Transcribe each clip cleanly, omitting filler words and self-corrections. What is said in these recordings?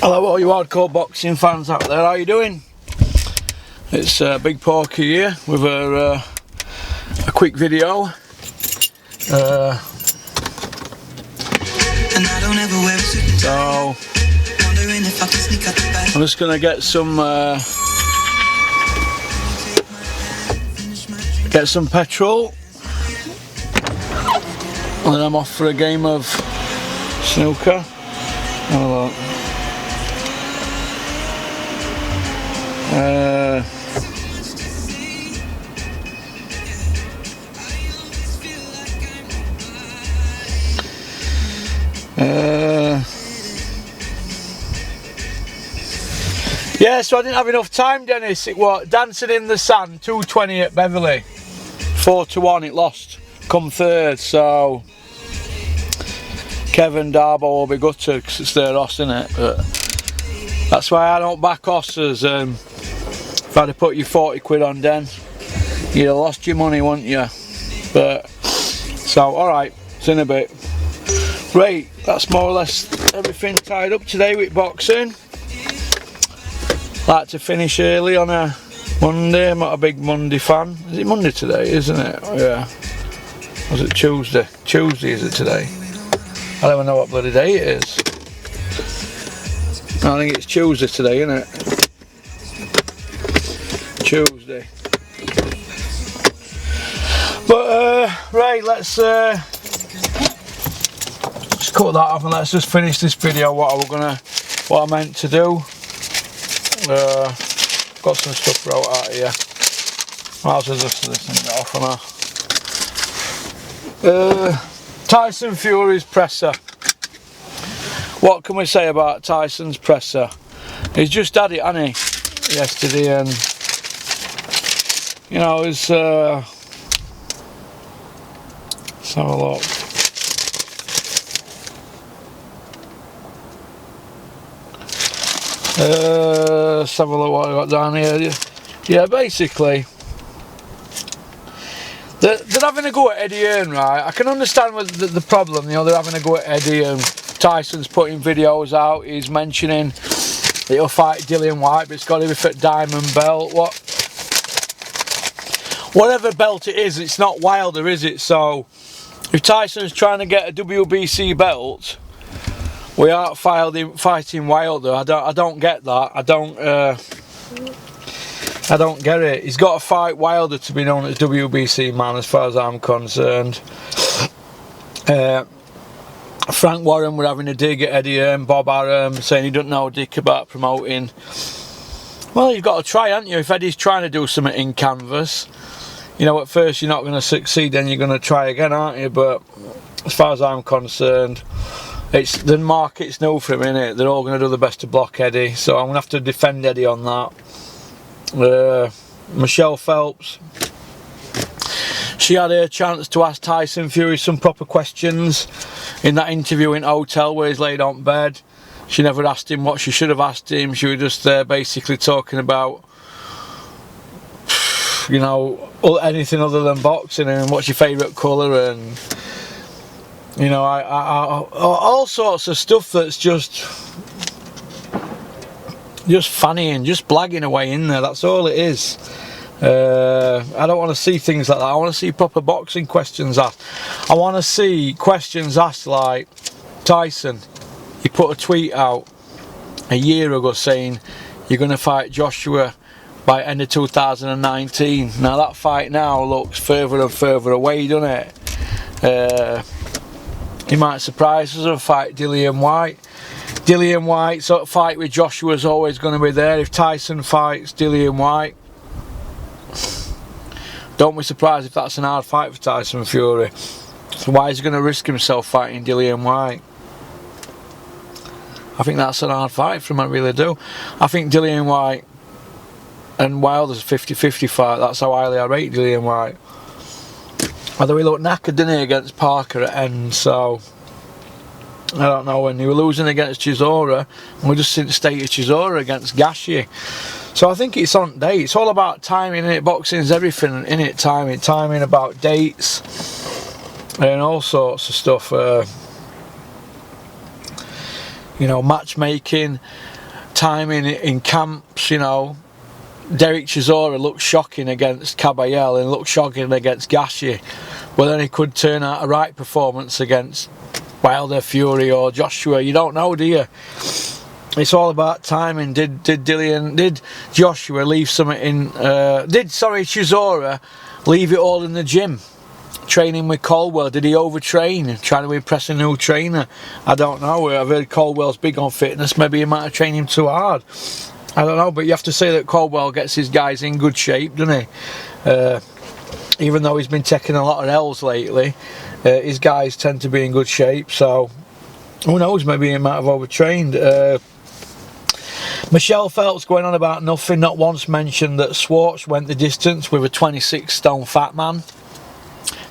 Hello all you hardcore boxing fans out there, how you doing? It's Big Porky here with a quick video. So I'm just gonna get some petrol and then I'm off for a game of snooker. Have yeah, so I didn't have enough time, Dennis. It was Dancing in the Sand, 220 at Beverley, 4-1. It lost, come third. So Kevin Darbo will be gutted because it's their horse, isn't it? But that's why I don't back horses. If I'd have put you 40 quid on Den, you'd have lost your money, wouldn't you? But so alright, it's in a bit. Right, that's more or less everything tied up today with boxing. Like to finish early on a Monday. I'm not a big Monday fan. Is it Monday today, isn't it? Yeah. Was it Tuesday? Tuesday is it today? I don't even know what bloody day it is. I think it's Tuesday today, isn't it? Tuesday. But right, let's cut that off and let's just finish this video. What I meant to do. Got some stuff wrote out here. Might as well just listen it off and Tyson Fury's presser. What can we say about Tyson's presser? He's just had it, hasn't he, yesterday, and you know, it's let's have a look. Let's have a look what I got down here. Yeah, basically they're having a go at Eddie Hearn, right? I can understand with the problem, you know, they're having a go at Eddie and Tyson's putting videos out, he's mentioning that he'll fight Dillian Whyte, but it's got to be for diamond belt. Whatever belt it is, it's not Wilder, is it? So if Tyson's trying to get a WBC belt, we aren't fighting Wilder. I don't get that. I don't get it. He's got to fight Wilder to be known as WBC man, as far as I'm concerned. Frank Warren were having a dig at Eddie Hearn, Bob Arum, saying he doesn't know a dick about promoting. Well, you've got to try, haven't you? If Eddie's trying to do something in canvas, you know, at first you're not going to succeed, then you're going to try again, aren't you? But as far as I'm concerned, it's the market's new for him, innit? They're all going to do the best to block Eddie, so I'm going to have to defend Eddie on that. Michelle Phelps, she had her chance to ask Tyson Fury some proper questions in that interview in hotel where he's laid on bed. She never asked him what she should have asked him. She was just basically talking about, you know, anything other than boxing and what's your favourite colour and, you know, all sorts of stuff that's just funny and just blagging away in there. That's all it is. I don't want to see things like that. I want to see proper boxing questions asked. I want to see questions asked like, Tyson, you put a tweet out a year ago saying you're going to fight Joshua by end of 2019. Now that fight now looks further and further away, doesn't it? He might surprise us and fight Dillian Whyte. Dillian Whyte sort of fight with Joshua is always going to be there. If Tyson fights Dillian Whyte, don't be surprised if that's an hard fight for Tyson Fury. So why is he going to risk himself fighting Dillian Whyte? I think that's an hard fight for him, I really do. I think Dillian Whyte and Wilder's a 50-50 fight. That's how highly I rate Dillian Whyte. Although he looked knackered, didn't he, against Parker at end, so I don't know, when he was losing against Chisora, and we just seen state Chisora against Gashi. So I think it's on day. It's all about timing, innit? Boxing's everything, innit? Timing about dates and all sorts of stuff. You know, matchmaking. timing in camps, you know. Derek Chisora looked shocking against Caballel and looked shocking against Gashi, but then he could turn out a right performance against Wilder, Fury or Joshua. You don't know, do you? It's all about timing. Did Joshua leave something in? Chisora leave it all in the gym, training with Caldwell? Did he overtrain, trying to impress a new trainer? I don't know. I've heard Caldwell's big on fitness. Maybe he might have trained him too hard. I don't know, but you have to say that Caldwell gets his guys in good shape, doesn't he? Even though he's been taking a lot of L's lately, his guys tend to be in good shape. So who knows? Maybe he might have overtrained. Michelle Phelps going on about nothing. Not once mentioned that Schwartz went the distance with a 26-stone fat man.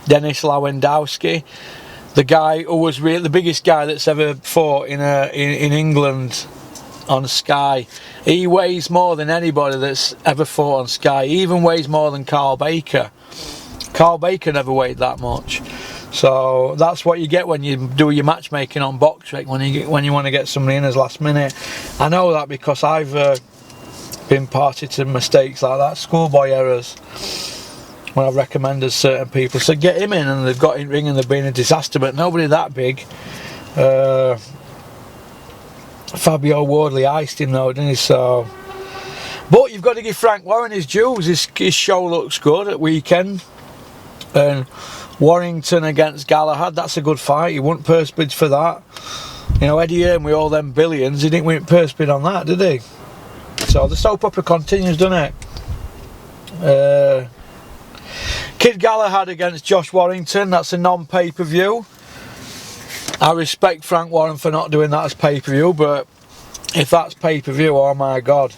Dennis Lewandowski, the guy who was really the biggest guy that's ever fought in England on Sky. He weighs more than anybody that's ever fought on Sky. He even weighs more than Carl Baker. Carl Baker never weighed that much. So that's what you get when you do your matchmaking on BoxRec, when you want to get somebody in as last minute. I know that because I've been party to mistakes like that, schoolboy errors, when I've recommended certain people. So get him in, and they've got in ring and they've been a disaster, but nobody that big. Fabio Wardley iced him though, didn't he? So, but you've got to give Frank Warren his dues. His show looks good at weekend. And Warrington against Galahad, that's a good fight. He won purse bids for that. You know, Eddie Hearn with all them billions, he didn't win purse bid on that, did he? So the soap opera continues, doesn't it? Kid Galahad against Josh Warrington, that's a non-pay-per-view. I respect Frank Warren for not doing that as pay-per-view, but if that's pay-per-view, oh my god.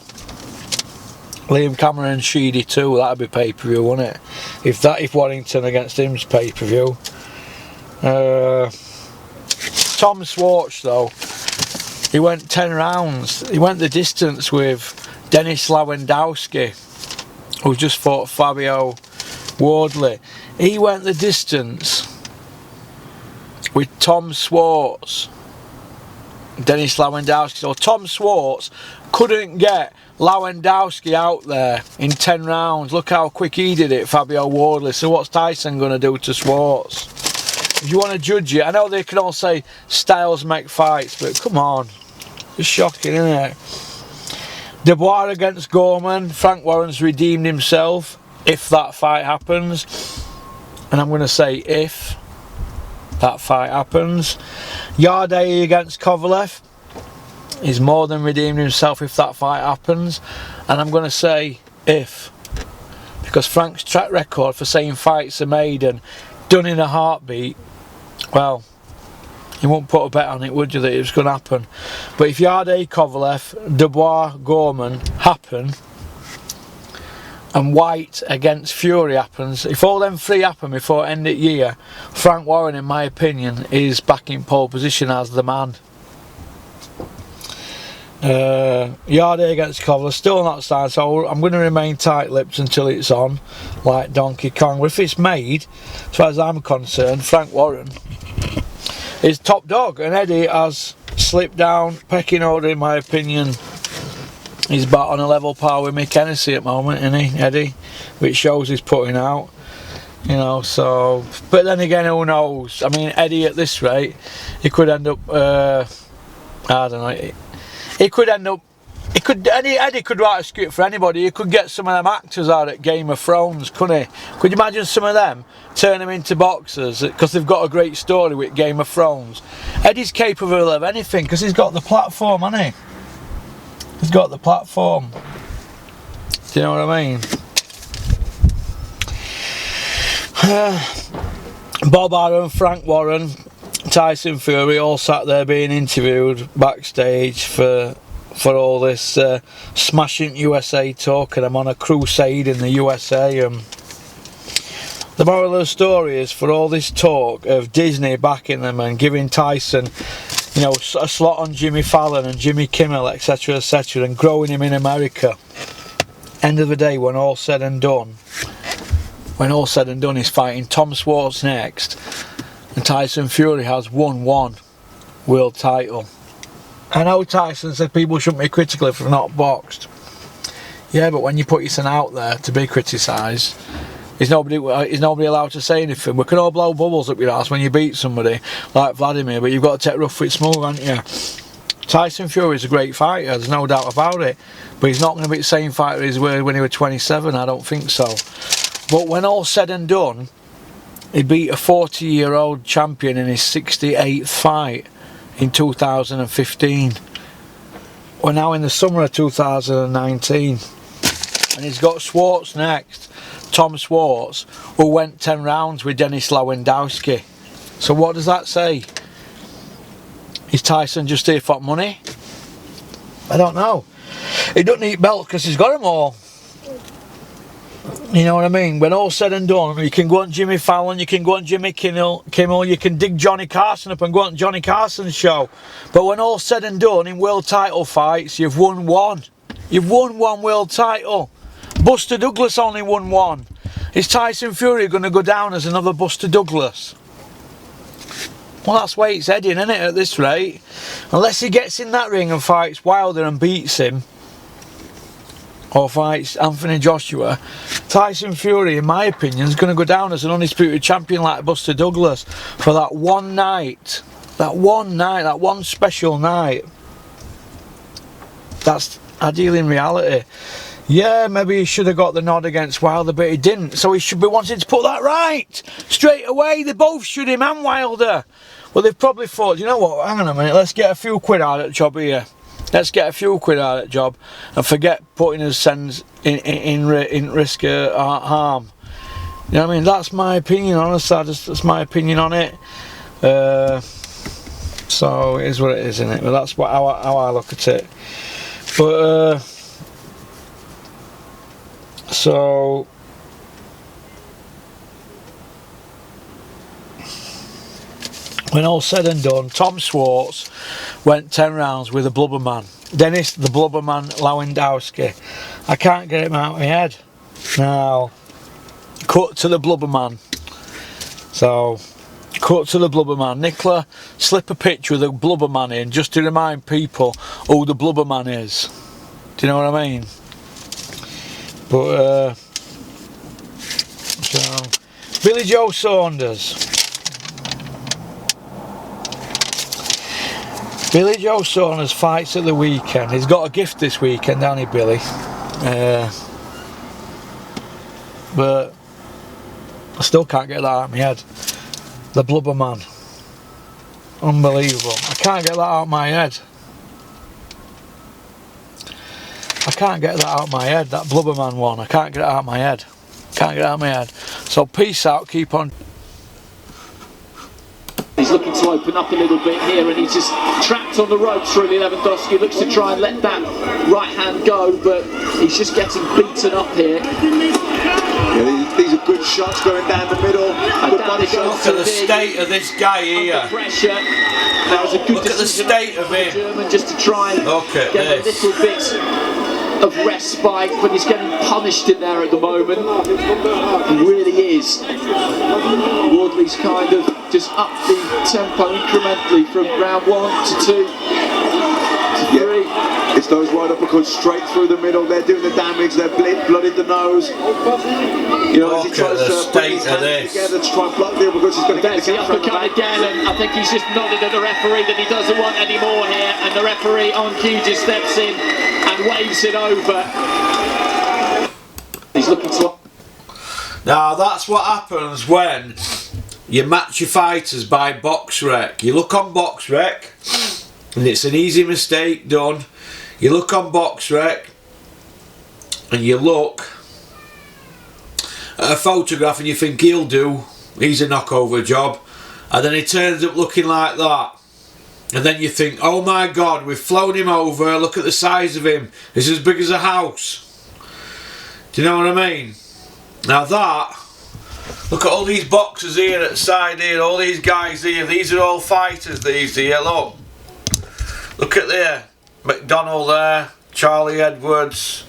Liam Cameron and Sheedy too, that'd be pay-per-view, wouldn't it? If Warrington against him's pay-per-view. Tom Schwartz though, he went 10 rounds. He went the distance with Dennis Lewandowski, who just fought Fabio Wardley. He went the distance with Tom Schwartz, Dennis Lewandowski. So Tom Schwartz couldn't get Lewandowski out there in 10 rounds. Look how quick he did it, Fabio Wardley. So what's Tyson going to do to Schwartz? If you want to judge it, I know they can all say styles make fights, but come on. It's shocking, isn't it? Dubois against Gorman. Frank Warren's redeemed himself if that fight happens. And I'm going to say if that fight happens. Yarde against Kovalev. He's more than redeemed himself if that fight happens. And I'm going to say if. Because Frank's track record for saying fights are made and done in a heartbeat, well, you won't put a bet on it, would you, that it was going to happen. But if Yarde Kovalev, Dubois Gorman happen, and White against Fury happens, if all them three happen before end of year, Frank Warren, in my opinion, is back in pole position as the man. Yarde against Kovalev, still not signed, so I'm going to remain tight-lipped until it's on, like Donkey Kong. But if it's made, as far as I'm concerned, Frank Warren is top dog, and Eddie has slipped down pecking order, in my opinion. He's about on a level par with Mick Hennessy at the moment, isn't he, Eddie? Which shows he's putting out, you know. So, but then again, who knows? I mean, Eddie at this rate, he could end up. I don't know. He could end up. Eddie could write a script for anybody. He could get some of them actors out at Game of Thrones, couldn't he? Could you imagine some of them turn them into boxers because they've got a great story with Game of Thrones? Eddie's capable of anything because he's got the platform, hasn't he? He's got the platform. Do you know what I mean? Bob Arum, Frank Warren, Tyson Fury all sat there being interviewed backstage for all this smashing USA talk, and I'm on a crusade in the USA. The moral of the story is, for all this talk of Disney backing them and giving Tyson, you know, a slot on Jimmy Fallon and Jimmy Kimmel, etc., etc., and growing him in America, end of the day, when all said and done, he's fighting Tom Schwartz next, and Tyson Fury has won one world title. I know Tyson said people shouldn't be critical if they're not boxed. Yeah, but when you put yourself out there to be criticised, is nobody allowed to say anything? We can all blow bubbles up your ass when you beat somebody like Vladimir, but you've got to take rough with smooth, haven't you? Tyson Fury is a great fighter, there's no doubt about it, but he's not going to be the same fighter as he was when he was 27, I don't think so. But when all's said and done, he beat a 40-year-old champion in his 68th fight in 2015. We're now in the summer of 2019, and he's got Schwartz next, Tom Schwartz, who went 10 rounds with Denis Lewandowski. So what does that say? Is Tyson just here for money? I don't know. He doesn't need belts because he's got them all. You know what I mean? When all's said and done, you can go on Jimmy Fallon, you can go on Jimmy Kimmel, you can dig Johnny Carson up and go on Johnny Carson's show. But when all's said and done in world title fights, you've won one. You've won one world title. Buster Douglas only won one. Is Tyson Fury going to go down as another Buster Douglas? Well, that's where it's heading, isn't it, at this rate? Unless he gets in that ring and fights Wilder and beats him, or fights Anthony Joshua, Tyson Fury, in my opinion, is going to go down as an undisputed champion like Buster Douglas for that one night. That one special night. That's ideal in reality. Yeah, maybe he should have got the nod against Wilder, but he didn't. So he should be wanting to put that right straight away. They both should, him and Wilder. Well, they've probably thought, you know what, hang on a minute, let's get a few quid out of the job here. Let's get a few quid out of the job and forget putting us in risk of harm. You know what I mean? That's my opinion, honestly. That's my opinion on it. So it is what it is, isn't it? But that's how I look at it. But so when all's said and done, Tom Schwartz went 10 rounds with a blubber man. Denis the Blubberman Lewandowski. I can't get him out of my head. Now, cut to the blubber man. So, cut to the blubber man. Nicola, slip a picture of the blubber man in just to remind people who the blubber man is. Do you know what I mean? But, so, Billy Joe Saunders. Billy Joe Saunders fights at the weekend. He's got a gift this weekend, hasn't he, Billy? But I still can't get that out of my head. The blubber man. Unbelievable. I can't get that out of my head. I can't get that out of my head. That blubber man one. I can't get it out of my head. Can't get it out of my head. So peace out. Keep on. He's looking to open up a little bit here, and he's just trapped on the ropes. Really, Lewandowski looks to try and let that right hand go, but he's just getting beaten up here. Yeah, these are good shots going down the middle. Look at the state of this guy here. Pressure. That was a good Look at the state of him. German just to try and get a little bit of respite, but he's getting punished in there at the moment. He really is. Wardley's kind of just upped the tempo incrementally from round 1 to 2 to 3. It's those right uppercuts straight through the middle. They're doing the damage. They're blooded the nose. You know, as he tries to put his hands together to try and block the uppercuts, he's going to get the uppercut again, and I think he's just nodded at the referee that he doesn't want any more here, and the referee on cue just steps in and waves it over. He's looking to... Now that's what happens when you match your fighters by box rec. You look on box rec, and it's an easy mistake done. You look on box rec, and you look at a photograph, and you think he's a knockover job, and then he turns up looking like that. And then you think, oh my God, we've flown him over, look at the size of him, he's as big as a house. Do you know what I mean? Now that, look at all these boxers here at the side here, all these guys here, these are all fighters, these here, look. Look at there, McDonald there, Charlie Edwards,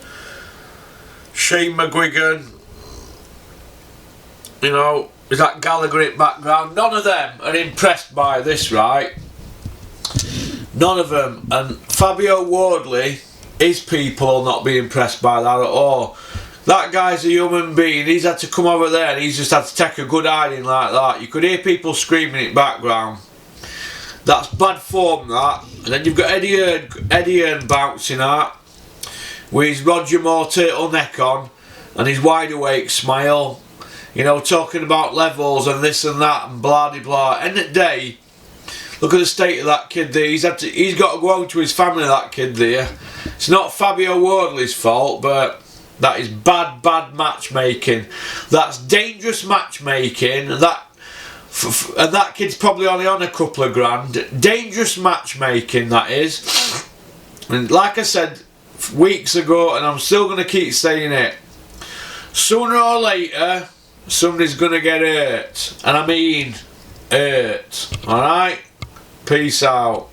Shane McGuigan, you know, is that Gallagher in background? None of them are impressed by this, right? None of them. And Fabio Wardley, his people will not be impressed by that at all. That guy's a human being. He's had to come over there and he's just had to take a good hiding like that. You could hear people screaming in the background. That's bad form, that. And then you've got Eddie Hearn bouncing out with his Roger Moore turtleneck on and his wide awake smile. You know, talking about levels and this and that and blah de blah. End of the day, look at the state of that kid there. He's got to go home to his family, that kid there. It's not Fabio Wardley's fault, but that is bad matchmaking. That's dangerous matchmaking. And that kid's probably only on a couple of grand. Dangerous matchmaking, that is. And like I said weeks ago, and I'm still going to keep saying it, sooner or later somebody's going to get hurt. And I mean hurt. Alright? Peace out.